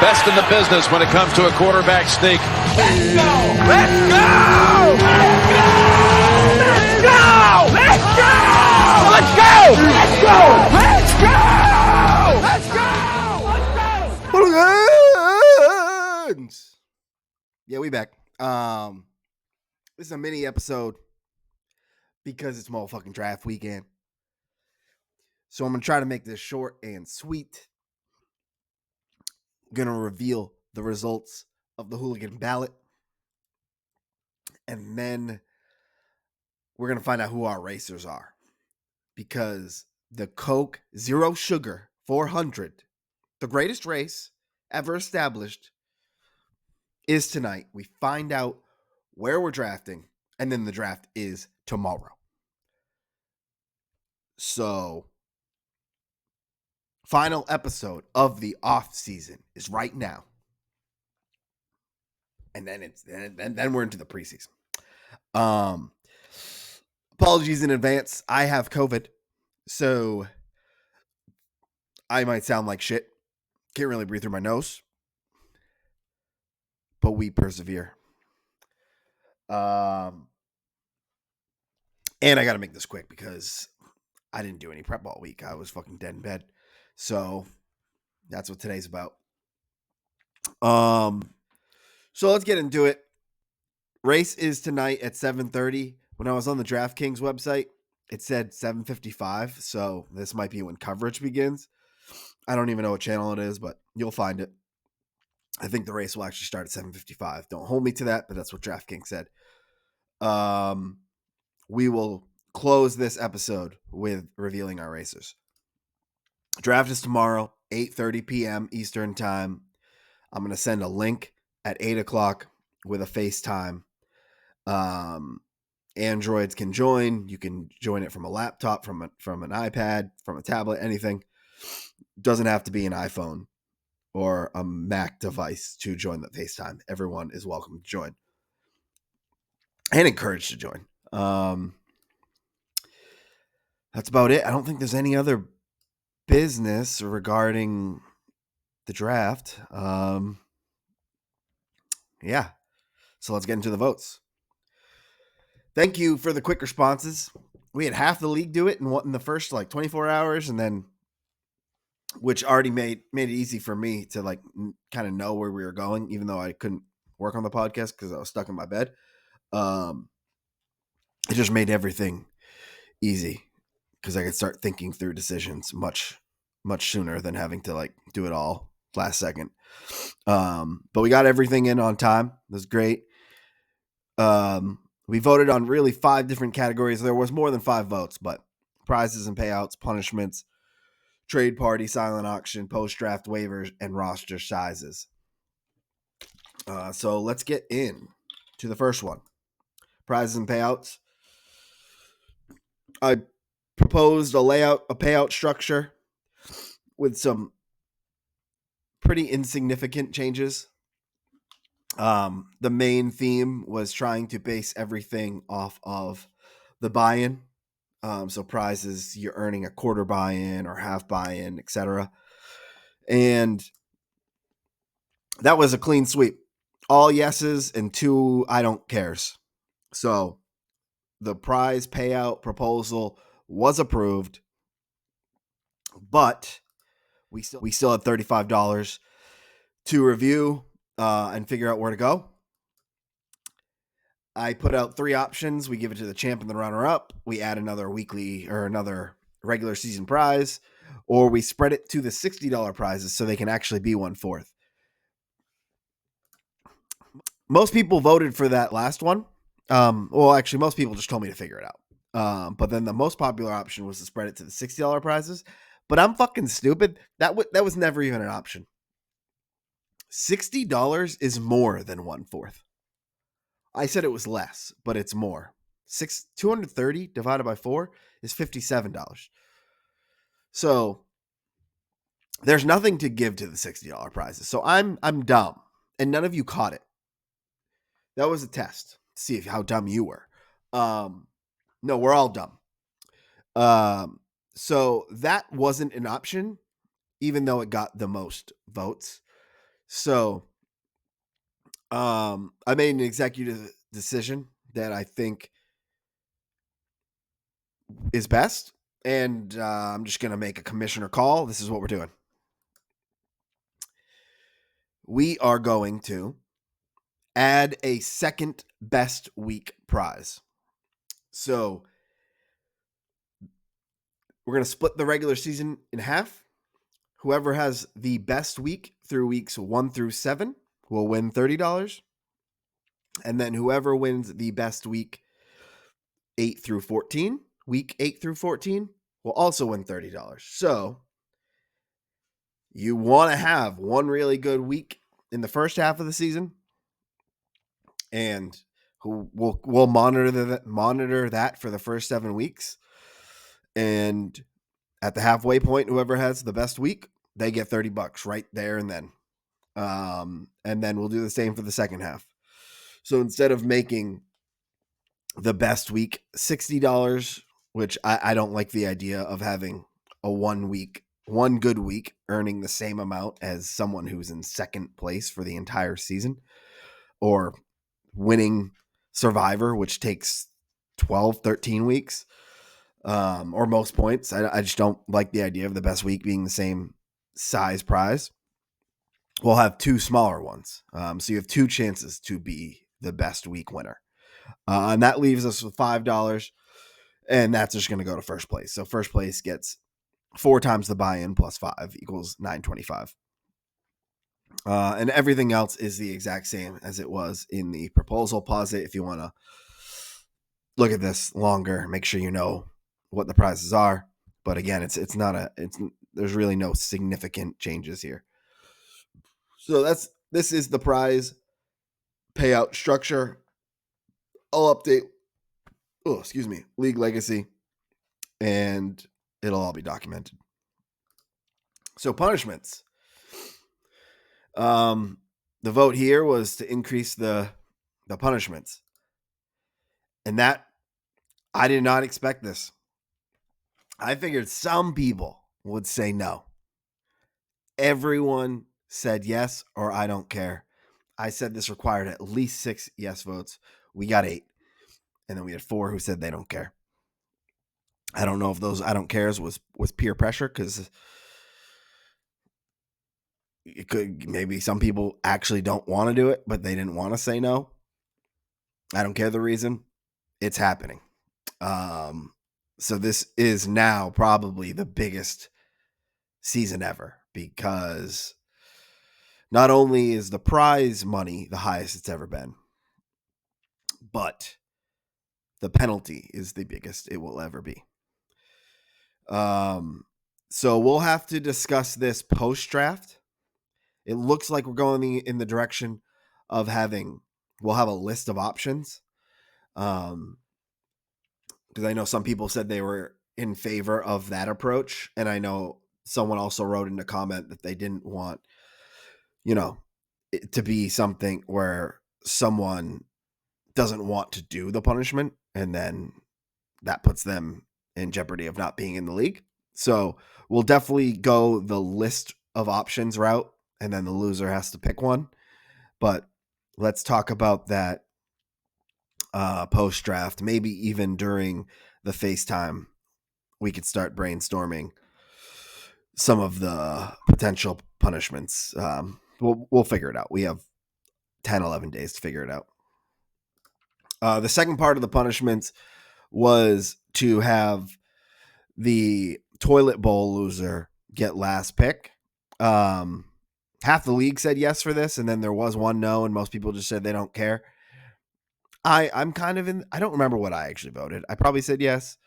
Best in the business when it comes to a quarterback sneak. Let's go! Let's go! Let's go! Let's go! Let's go! Let's go! Let's go! Let's go! Let's go! Hooligans! Yeah, we back. This is a mini episode because it's motherfucking draft weekend. So I'm going to try to make this short and sweet. Going to reveal the results of the Hooligan Ballot. And then we're going to find out who our racers are. Because the Coke Zero Sugar 400, the greatest race ever established, is tonight. We find out where we're drafting, and then the draft is tomorrow. So, final episode of the Offseason is right now. And then we're into the preseason. Apologies in advance. I have COVID, so I might sound like shit. Can't really breathe through my nose, but we persevere. And I got to make this quick because I didn't do any prep all week. I was fucking dead in bed. So that's what today's about. So let's get into it. Race is tonight at 7:30. When I was on the DraftKings website, it said 7:55. So this might be when coverage begins. I don't even know what channel it is, but you'll find it. I think the race will actually start at 7:55. Don't hold me to that, but that's what DraftKings said. We will close this episode with revealing our racers. Draft is tomorrow, 8:30 p.m. Eastern time. I'm going to send a link at 8 o'clock with a FaceTime. Androids can join. You can join it from a laptop, from an iPad, from a tablet, anything. Doesn't have to be an iPhone or a Mac device to join the FaceTime. Everyone is welcome to join and encouraged to join. That's about it. I don't think there's any other business regarding the draft. Yeah. So let's get into the votes. Thank you for the quick responses. We had half the league do it in the first 24 hours, and then which already made it easy for me to kind of know where we were going, even though I couldn't work on the podcast because I was stuck in my bed. It just made everything easy because I could start thinking through decisions much sooner than having to do it all last second. But we got everything in on time. It was great. We voted on really 5 different categories. There was more than 5 votes, but prizes and payouts, punishments, trade party, silent auction, post-draft waivers, and roster sizes. So let's get in to the first one. Prizes and payouts. I proposed a payout structure with some pretty insignificant changes. The main theme was trying to base everything off of the buy-in. So prizes, you're earning a quarter buy-in or half buy-in, etc. And that was a clean sweep. All yeses and 2 I don't cares. So the prize payout proposal was approved, but we still had $35 to review and figure out where to go. I put out 3 options. We give it to the champ and the runner-up. We add another weekly or another regular season prize, or we spread it to the $60 prizes so they can actually be 1/4. Most people voted for that last one. Well, actually, most people just told me to figure it out. But then the most popular option was to spread it to the $60 prizes. But I'm fucking stupid. That was never even an option. $60 is more than 1/4. I said it was less, but it's more. 230 divided by 4 is $57. So there's nothing to give to the $60 prizes. So I'm dumb, and none of you caught it. That was a test to see how dumb you were. No, we're all dumb. So that wasn't an option, even though it got the most votes. So I made an executive decision that I think is best. And I'm just going to make a commissioner call. This is what we're doing. We are going to add a second best week prize. So we're going to split the regular season in half. Whoever has the best week through weeks 1 through 7 will win $30. And then whoever wins the best week 8 through 14, week 8 through 14, will also win $30. So you want to have one really good week in the first half of the season, and we'll monitor that for the first 7 weeks. And at the halfway point, whoever has the best week, they get $30 right there and then. And then we'll do the same for the second half. So instead of making the best week $60, which I don't like the idea of having a one good week earning the same amount as someone who's in second place for the entire season, or winning Survivor, which takes 12, 13 weeks, or most points. I just don't like the idea of the best week being the same size prize. We'll have 2 smaller ones. So you have 2 chances to be the best week winner. And that leaves us with $5. And that's just going to go to first place. So first place gets 4 times the buy-in plus 5 equals $9.25. And everything else is the exact same as it was in the proposal. Pause it if you want to look at this longer. Make sure you know what the prizes are. But again, there's really no significant changes here. So this is the prize payout structure. I'll update. League Legacy, and it'll all be documented. So punishments. The vote here was to increase the punishments. And that, I did not expect this. I figured some people would say no. Everyone said yes, or I don't care. I said this required at least 6 yes votes. We got 8. And then we had 4 who said they don't care. I don't know if those I don't cares was peer pressure, because it could, maybe some people actually don't want to do it, but they didn't want to say no. I don't care the reason. It's happening. So this is now probably the biggest season ever, because not only is the prize money the highest it's ever been, but the penalty is the biggest it will ever be. So we'll have to discuss this post-draft. It looks like we're going in the direction of we'll have a list of options. Because I know some people said they were in favor of that approach. And I know someone also wrote in a comment that they didn't want, it to be something where someone doesn't want to do the punishment, and then that puts them in jeopardy of not being in the league. So we'll definitely go the list of options route, and then the loser has to pick one. But let's talk about that post-draft. Maybe even during the FaceTime, we could start brainstorming some of the potential punishments. We'll figure it out. We have 10, 11 days to figure it out. The second part of the punishments was to have the toilet bowl loser get last pick. Half the league said yes for this, and then there was one no, and most people just said they don't care. I'm kind of I don't remember what I actually voted. I probably said yes.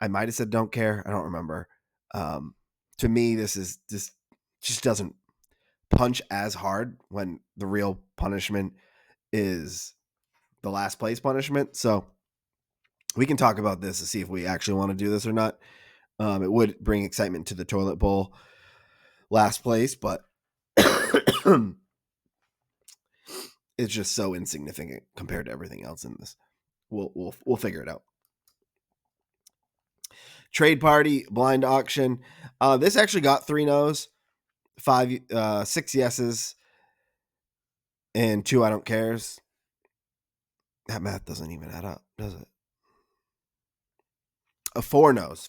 I might have said don't care. I don't remember. To me, this just doesn't punch as hard when the real punishment is the last place punishment. So we can talk about this to see if we actually want to do this or not. It would bring excitement to the toilet bowl last place, but it's just so insignificant compared to everything else in this. We'll figure it out. Trade party, blind auction. This actually got 3 no's, 6 yeses, and 2 I don't cares. That math doesn't even add up, does it? 4 no's,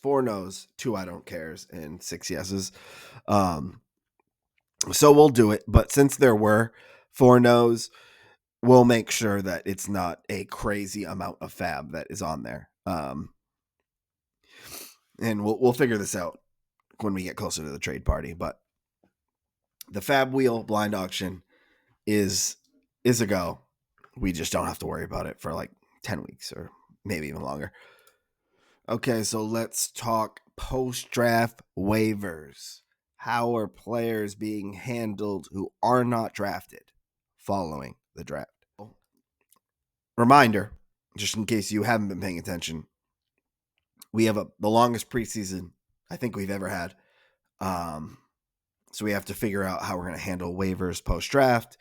2 I don't cares, and 6 yeses. So we'll do it. But since there were 4 no's, we'll make sure that it's not a crazy amount of fab that is on there. And we'll figure this out when we get closer to the trade party. But the Fab Wheel blind auction is a go. We just don't have to worry about it for like 10 weeks or maybe even longer. Okay, so let's talk post-draft waivers. How are players being handled who are not drafted following the draft? Reminder, just in case you haven't been paying attention, we have the longest preseason I think we've ever had. So we have to figure out how we're going to handle waivers post-draft.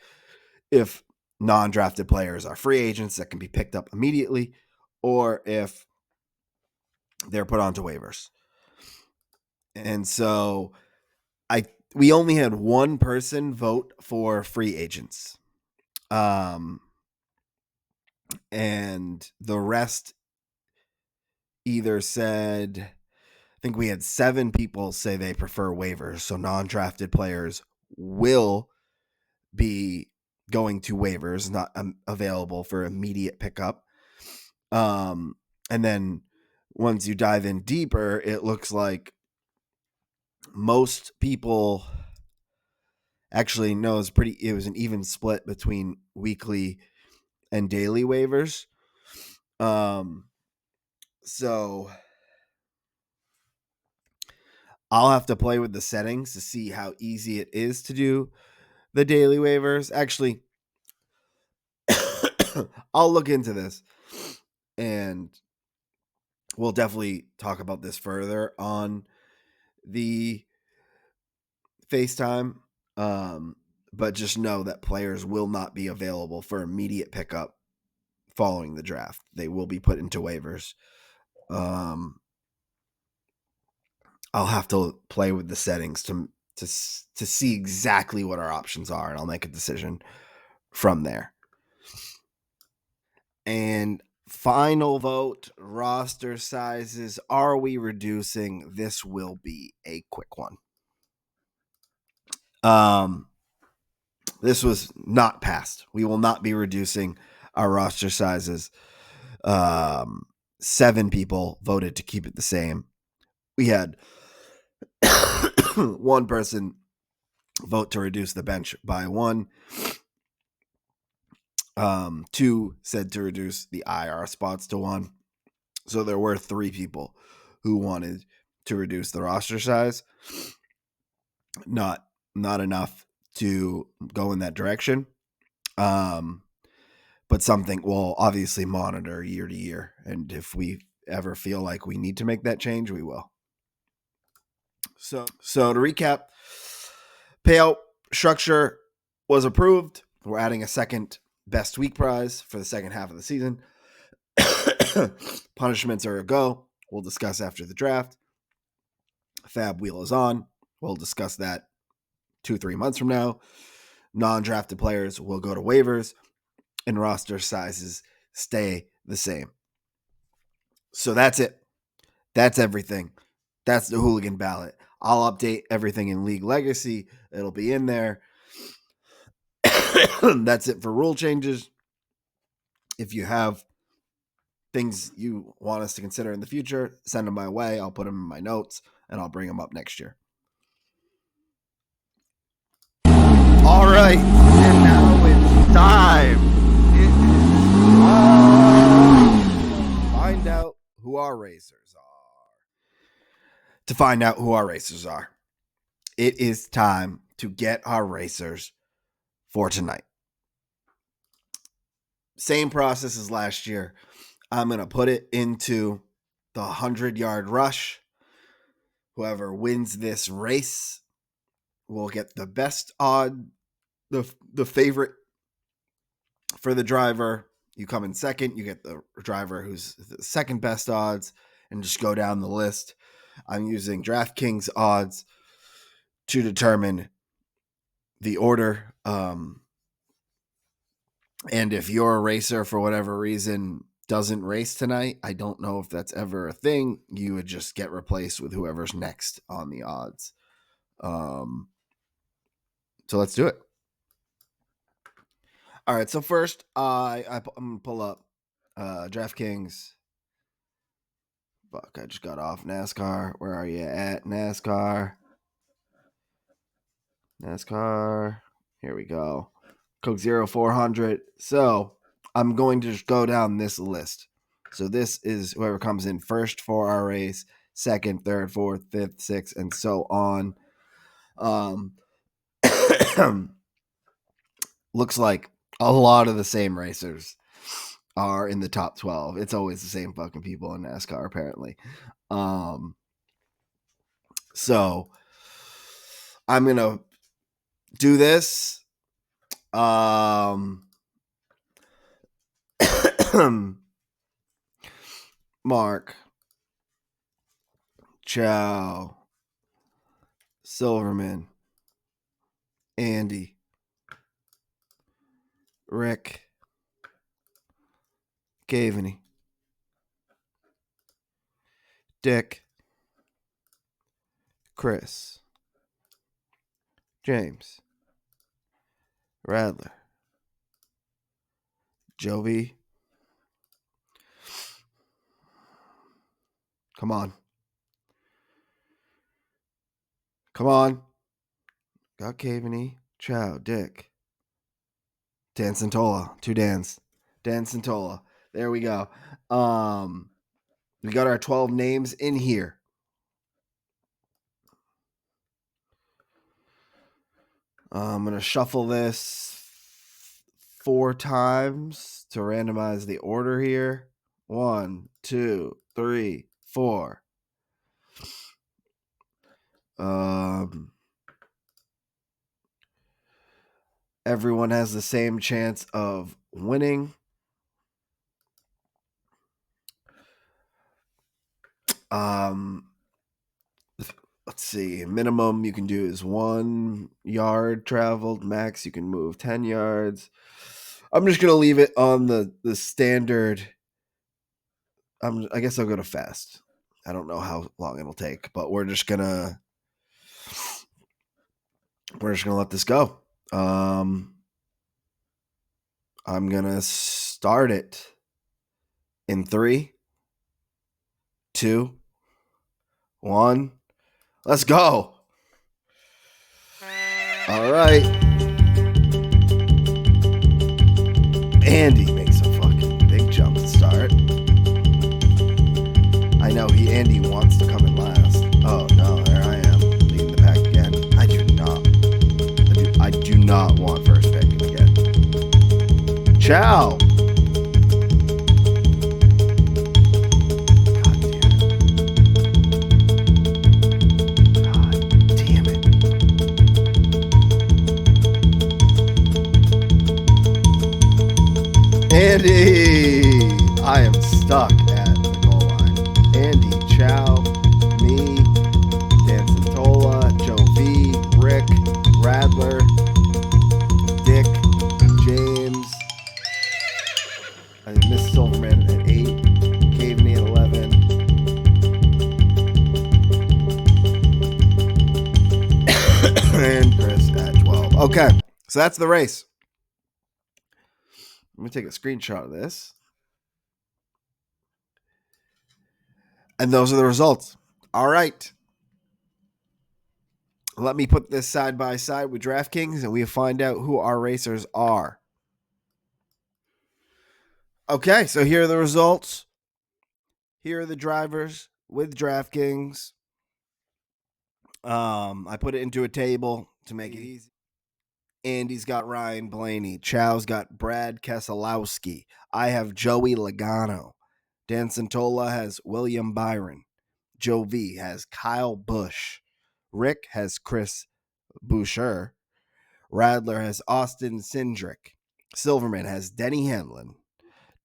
If non-drafted players are free agents that can be picked up immediately, or if they're put onto waivers. And so we only had one person vote for free agents. And the rest either said, I think we had 7 people say they prefer waivers. So non-drafted players will be going to waivers, not available for immediate pickup. And then once you dive in deeper, it looks like most people actually know it was an even split between weekly and daily waivers. So I'll have to play with the settings to see how easy it is to do the daily waivers. Actually, I'll look into this and we'll definitely talk about this further on the FaceTime. But just know that players will not be available for immediate pickup following the draft. They will be put into waivers. I'll have to play with the settings to see exactly what our options are, and I'll make a decision from there. And final vote, roster sizes. Are we reducing? This will be a quick one. This was not passed. We will not be reducing our roster sizes. 7 people voted to keep it the same. We had one person vote to reduce the bench by 1. 2 said to reduce the IR spots to 1. So there were 3 people who wanted to reduce the roster size. Not enough to go in that direction. But something we'll obviously monitor year to year. And if we ever feel like we need to make that change, we will. So to recap, payout structure was approved. We're adding a second best week prize for the second half of the season. Punishments are a go. We'll discuss after the draft. Fab Wheel is on. We'll discuss that 2-3 months from now. Non-drafted players will go to waivers, and roster sizes stay the same. So that's it. That's everything. That's the Hooligan ballot. I'll update everything in League Legacy. It'll be in there. That's it for rule changes. If you have things you want us to consider in the future, send them my way. I'll put them in my notes, and I'll bring them up next year. All right. And now it's time. It is time to find out who our racers are. To find out who our racers are, it is time to get our racers for tonight. Same process as last year. I'm going to put it into the 100-yard rush. Whoever wins this race will get the best odd, the favorite for the driver. You come in second, you get the driver who's the second best odds, and just go down the list. I'm using DraftKings odds to determine the order. And if your racer, for whatever reason, doesn't race tonight, I don't know if that's ever a thing. You would just get replaced with whoever's next on the odds. So let's do it. All right. So first, I'm going to pull up DraftKings. Fuck, I just got off NASCAR. Where are you at? NASCAR. Here we go. Coke 0400. So I'm going to just go down this list. So this is whoever comes in first for our race, second, third, fourth, fifth, sixth, and so on. Looks like a lot of the same racers are in the top 12. It's always the same fucking people in NASCAR, apparently. So I'm going to do this. Mark, Chow, Silverman, Andy, Rick, Gaveney, Dick, Chris, James, Radler, Jovi. Come on. Got Gaveney, Chow, Dick, Dan Santola, 2 Dans. Dan Santola. There we go. We got our 12 names in here. I'm going to shuffle this 4 times to randomize the order here. 1, 2, 3, 4. Everyone has the same chance of winning. Let's see. Minimum you can do is 1 yard traveled. Max you can move 10 yards. I'm just gonna leave it on the standard. I guess I'll go to fast. I don't know how long it'll take, but we're just gonna let this go. I'm gonna start it in 3, 2, 1. Let's go. All right. Andy makes a fucking big jump to start. I know Andy wants to come in last. Oh no, there I am, leading the pack again. I do not want first pick again. Ciao. Andy! I am stuck at the goal line. Andy, Chow, me, Dan Santola, Joe V, Rick, Radler, Dick, James. I missed Silverman at 8, Gaveney at 11. And Chris at 12. Okay, so that's the race. Let me take a screenshot of this. And those are the results. All right. Let me put this side by side with DraftKings and we find out who our racers are. Okay, so here are the results. Here are the drivers with DraftKings. I put it into a table to make it easy. Andy's got Ryan Blaney. Chow's got Brad Keselowski. I have Joey Logano. Dan Santola has William Byron. Joe V has Kyle Busch. Rick has Chris Boucher. Radler has Austin Cindric. Silverman has Denny Hamlin.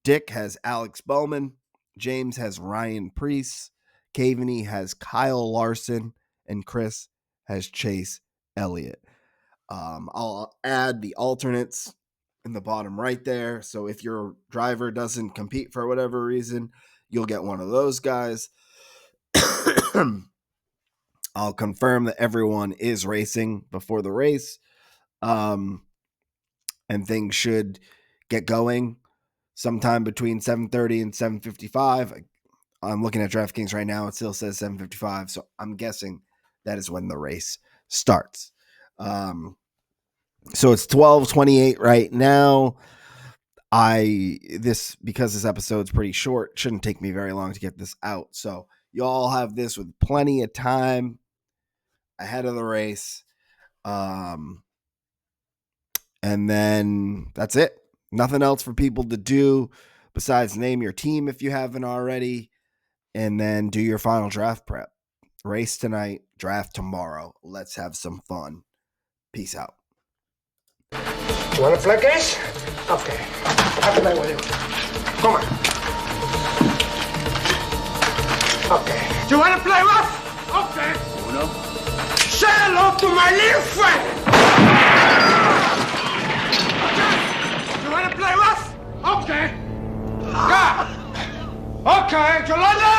Dick has Alex Bowman. James has Ryan Preece. Caveney has Kyle Larson. And Chris has Chase Elliott. I'll add the alternates in the bottom right there. So if your driver doesn't compete for whatever reason, you'll get one of those guys. I'll confirm that everyone is racing before the race. And things should get going sometime between 7:30 and 7:55. I'm looking at DraftKings right now. It still says 7:55. So I'm guessing that is when the race starts. So it's 12:28 right now. Because this episode's pretty short, shouldn't take me very long to get this out. So you all have this with plenty of time ahead of the race. And then that's it. Nothing else for people to do besides name your team if you haven't already, and then do your final draft prep. Race tonight, draft tomorrow. Let's have some fun. Peace out. You want to play games? Okay. I'll play with you. Come on. Okay. You want to play rough? Okay. Uno. Say hello to my little friend. Okay. You want to play rough? Okay. Yeah. Okay. Yolanda.